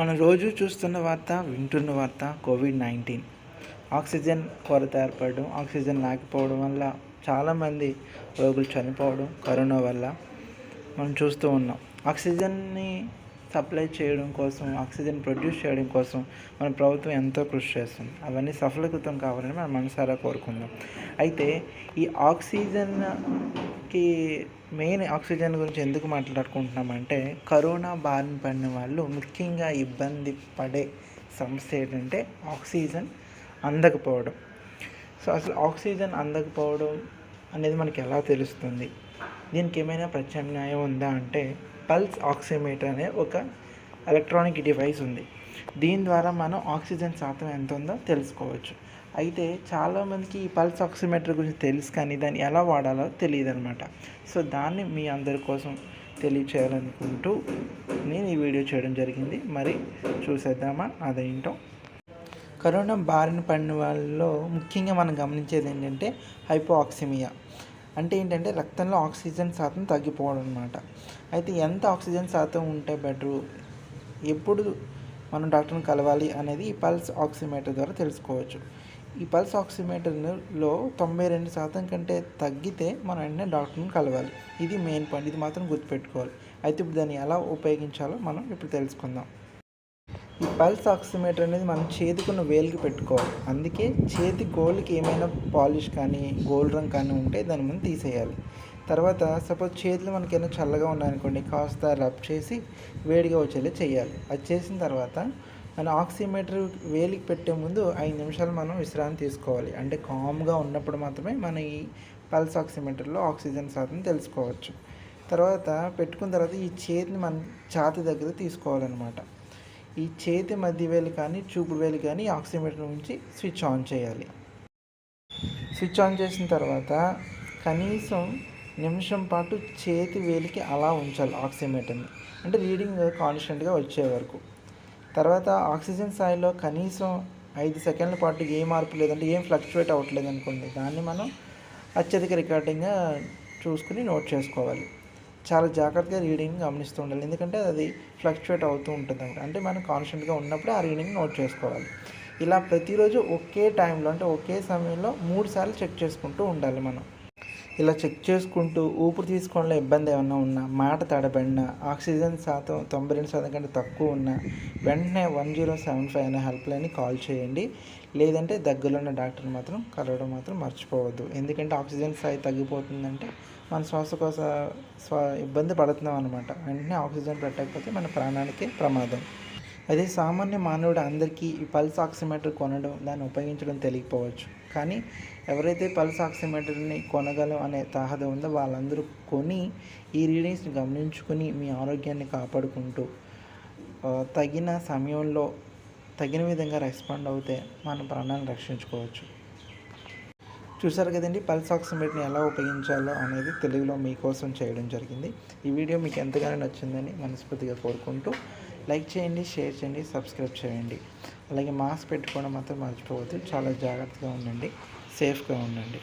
మనం రోజు చూస్తున్న వార్త, వింటున్న వార్త కోవిడ్-19. ఆక్సిజన్ కొరత ఏర్పడడం, ఆక్సిజన్ లేకపోవడం వల్ల చాలామంది రోగులు చనిపోవడం కరోనా వల్ల మనం చూస్తూ ఉన్నాం. ఆక్సిజన్ని సప్లై చేయడం కోసం, ఆక్సిజన్ ప్రొడ్యూస్ చేయడం కోసం మన ప్రభుత్వం ఎంతో కృషి చేస్తుంది. అవన్నీ సఫలీకృతం కావాలని మనం మనసారా కోరుకుందాం. అయితే ఈ ఆక్సిజన్కి మెయిన్ ఆక్సిజన్ గురించి ఎందుకు మాట్లాడుకుంటున్నామంటే, కరోనా బారిన పడిన వాళ్ళు ముఖ్యంగా ఇబ్బంది పడే సమస్య ఏంటంటే ఆక్సిజన్ అందకపోవడం. సో అసలు ఆక్సిజన్ అందకపోవడం అనేది మనకి ఎలా తెలుస్తుంది? దీనికి ఏమైనా ప్రత్యామ్నాయం ఉందా అంటే, పల్స్ ఆక్సిమీటర్ అనే ఒక ఎలక్ట్రానిక్ డివైస్ ఉంది. దీని ద్వారా మనం ఆక్సిజన్ శాతం ఎంత ఉందో తెలుసుకోవచ్చు. అయితే చాలామందికి ఈ పల్స్ ఆక్సిమీటర్ గురించి తెలుసు, కానీ దాన్ని ఎలా వాడాలో తెలియదు అనమాట. సో దాన్ని మీ అందరి కోసం తెలియచేయాలనుకుంటూ నేను ఈ వీడియో చేయడం జరిగింది. మరి చూసేద్దామా అదేంటో. కరోనా బారిన పడిన వాళ్ళలో ముఖ్యంగా మనం గమనించేది ఏంటంటే హైపోఆక్సిమియా. అంటే ఏంటంటే రక్తంలో ఆక్సిజన్ శాతం తగ్గిపోవడం అనమాట. అయితే ఎంత ఆక్సిజన్ శాతం ఉంటే బెటరు, ఎప్పుడు మనం డాక్టర్ని కలవాలి అనేది ఈ పల్స్ ఆక్సిమీటర్ ద్వారా తెలుసుకోవచ్చు. ఈ పల్స్ ఆక్సిమీటర్లో 92% కంటే తగ్గితే మనం వెంటనే డాక్టర్ని కలవాలి. ఇది మెయిన్ పాయింట్. ఇది మాత్రం గుర్తుపెట్టుకోవాలి. అయితే ఇప్పుడు దాన్ని ఎలా ఉపయోగించాలో మనం ఇప్పుడు తెలుసుకుందాం. ఈ పల్స్ ఆక్సిమీటర్ అనేది మనం చేతికున్న వేలికి పెట్టుకోవాలి. అందుకే చేతి గోళ్ళకి ఏమైనా పాలిష్ కానీ గోల్డ్ రంగు కానీ ఉంటే దాన్ని మనం తీసేయాలి. తర్వాత సపోజ్ చేతులు మనకైనా చల్లగా ఉన్నాయనుకోండి, కాస్త రబ్ చేసి వేడిగా వచ్చేలా చేయాలి. అది చేసిన తర్వాత మన ఆక్సిమీటర్ వేలికి పెట్టే ముందు 5 నిమిషాలు మనం విశ్రాంతి తీసుకోవాలి. అంటే కామ్గా ఉన్నప్పుడు మాత్రమే మన ఈ పల్స్ ఆక్సిమీటర్లో ఆక్సిజన్ శాతం తెలుసుకోవచ్చు. తర్వాత పెట్టుకున్న తర్వాత ఈ చేతిని మన ఛాతీ దగ్గర తీసుకోవాలన్నమాట. ఈ చేతి మధ్య వేలు కానీ చూపుడు వేలు కానీ ఆక్సిమీటర్ నుంచి స్విచ్ ఆన్ చేయాలి. స్విచ్ ఆన్ చేసిన తర్వాత కనీసం నిమిషం పాటు చేతి వేలికి అలా ఉంచాలి ఆక్సిమీటర్ని. అంటే రీడింగ్ కాన్స్టెంట్గా వచ్చే వరకు. తర్వాత ఆక్సిజన్ స్థాయిలో కనీసం 5 సెకండ్ల పాటు ఏ మార్పు లేదంటే ఏం ఫ్లక్చువేట్ అవ్వట్లేదు అనుకోండి, దాన్ని మనం అత్యధిక రికార్డింగ్గా చూసుకుని నోట్ చేసుకోవాలి. చాలా జాగ్రత్తగా రీడింగ్ గమనిస్తూ ఉండాలి. ఎందుకంటే అది ఫ్లక్చువేట్ అవుతూ ఉంటుంది అనమాట. అంటే మనం కాన్స్టెంట్గా ఉన్నప్పుడు ఆ రీడింగ్ నోట్ చేసుకోవాలి. ఇలా ప్రతిరోజు ఒకే టైంలో అంటే ఒకే సమయంలో 3 సార్లు చెక్ చేసుకుంటూ ఉండాలి మనం. ఇలా చెక్ చేసుకుంటూ ఊపిరి తీసుకోవడంలో ఇబ్బంది ఏమన్నా ఉన్నా, మాట తడబడినా, ఆక్సిజన్ శాతం 92% కంటే తక్కువ ఉన్నా వెంటనే 1075 అనే హెల్ప్ లైన్ని కాల్ చేయండి. లేదంటే దగ్గరలో ఉన్న డాక్టర్ని మాత్రం కలవడం మాత్రం మర్చిపోవద్దు. ఎందుకంటే ఆక్సిజన్ స్థాయి తగ్గిపోతుందంటే మన శ్వాసకోశ ఇబ్బంది పడుతున్నాం అనమాట. వెంటనే ఆక్సిజన్ పెట్టకపోతే మన ప్రాణానికి ప్రమాదం. అదే సామాన్య మానవుడు అందరికీ ఈ పల్స్ ఆక్సిమీటర్ కొనడం, దాన్ని ఉపయోగించడం తెలియకపోవచ్చు. కానీ ఎవరైతే పల్స్ ఆక్సిమీటర్ని కొనగలం అనే తాహత ఉందో వాళ్ళందరూ కొని ఈ రీడింగ్స్ని గమనించుకుని మీ ఆరోగ్యాన్ని కాపాడుకుంటూ తగిన సమయంలో తగిన విధంగా రెస్పాండ్ అవుతే మన ప్రాణాలను రక్షించుకోవచ్చు. చూసారు కదండి, పల్స్ ఆక్సిమీటర్ని ఎలా ఉపయోగించాలో అనేది తెలుగులో మీకోసం చేయడం జరిగింది. ఈ వీడియో మీకు ఎంతగానో నచ్చిందని మనస్ఫూర్తిగా కోరుకుంటూ లైక్ చేయండి, షేర్ చేయండి, సబ్స్క్రైబ్ చేయండి. అలాగే మాస్క్ పెట్టుకోవడం మాత్రం మర్చిపోవద్దు. చాలా జాగ్రత్తగా ఉండండి, సేఫ్గా ఉండండి.